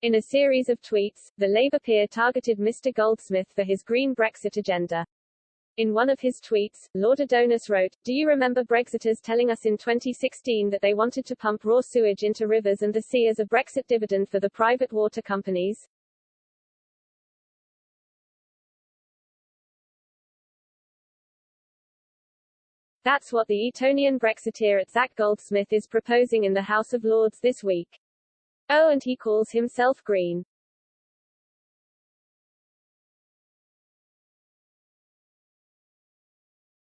In a series of tweets, the Labour peer targeted Mr. Goldsmith for his green Brexit agenda. In one of his tweets, Lord Adonis wrote, "Do you remember Brexiters telling us in 2016 that they wanted to pump raw sewage into rivers and the sea as a Brexit dividend for the private water companies?" That's what the Etonian Brexiteer at Zac Goldsmith is proposing in the House of Lords this week. Oh, and he calls himself green.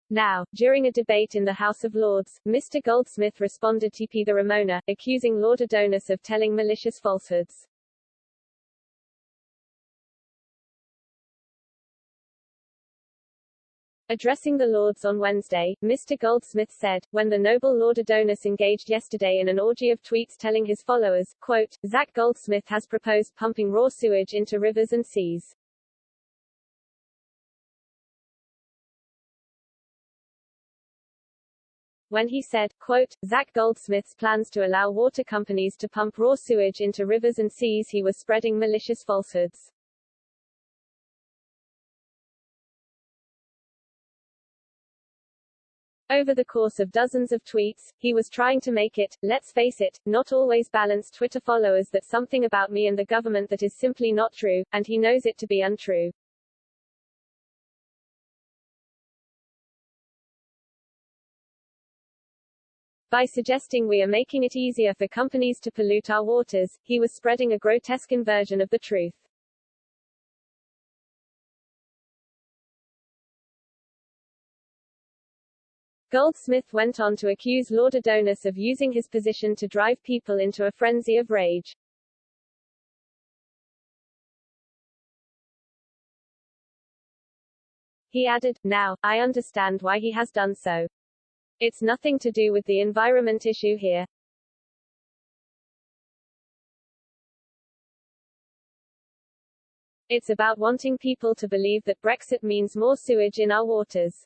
Now, during a debate in the House of Lords, Mr. Goldsmith responded to the Remoaner, accusing Lord Adonis of telling malicious falsehoods. Addressing the Lords on Wednesday, Mr. Goldsmith said, when the noble Lord Adonis engaged yesterday in an orgy of tweets telling his followers, quote, "Zac Goldsmith has proposed pumping raw sewage into rivers and seas." When he said, quote, "Zac Goldsmith's plans to allow water companies to pump raw sewage into rivers and seas," he was spreading malicious falsehoods. Over the course of dozens of tweets, he was trying to make it, let's face it, not always balanced Twitter followers that something about me and the government that is simply not true, and he knows it to be untrue. By suggesting we are making it easier for companies to pollute our waters, he was spreading a grotesque inversion of the truth. Goldsmith went on to accuse Lord Adonis of using his position to drive people into a frenzy of rage. He added, "Now, I understand why he has done so. It's nothing to do with the environment issue here. It's about wanting people to believe that Brexit means more sewage in our waters."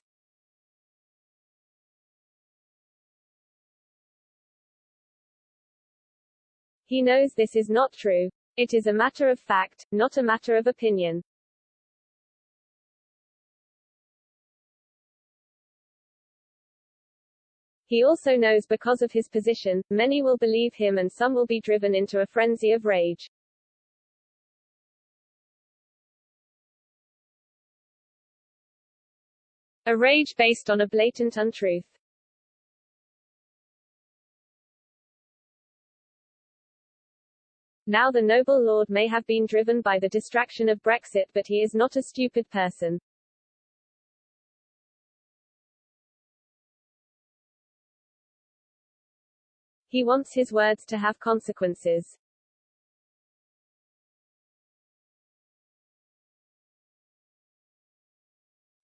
He knows this is not true. It is a matter of fact, not a matter of opinion. He also knows because of his position, many will believe him and some will be driven into a frenzy of rage. A rage based on a blatant untruth. Now the noble lord may have been driven by the distraction of Brexit, but he is not a stupid person. He wants his words to have consequences.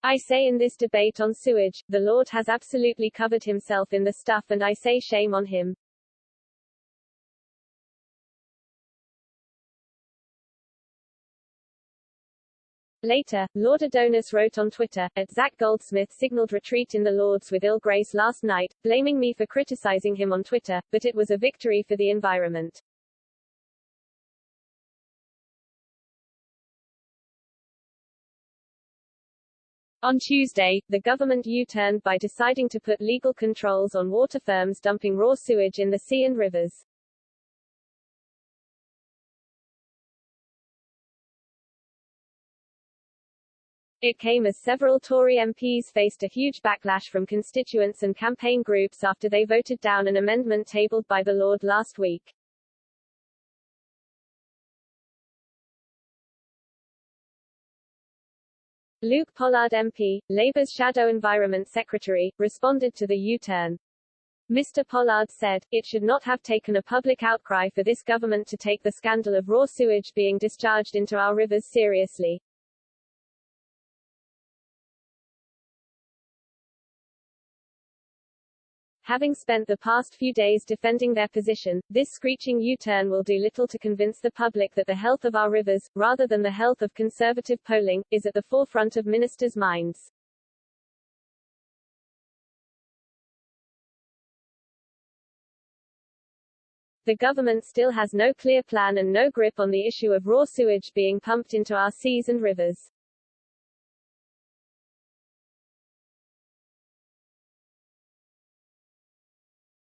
I say in this debate on sewage, the Lord has absolutely covered himself in the stuff and I say shame on him. Later, Lord Adonis wrote on Twitter, "Zac Goldsmith signaled retreat in the Lords with ill grace last night, blaming me for criticizing him on Twitter, but it was a victory for the environment." On Tuesday, the government U-turned by deciding to put legal controls on water firms dumping raw sewage in the sea and rivers. It came as several Tory MPs faced a huge backlash from constituents and campaign groups after they voted down an amendment tabled by the Lord last week. Luke Pollard MP, Labour's Shadow Environment Secretary, responded to the U-turn. Mr. Pollard said, "It should not have taken a public outcry for this government to take the scandal of raw sewage being discharged into our rivers seriously." Having spent the past few days defending their position, this screeching U-turn will do little to convince the public that the health of our rivers, rather than the health of Conservative polling, is at the forefront of ministers' minds. The government still has no clear plan and no grip on the issue of raw sewage being pumped into our seas and rivers.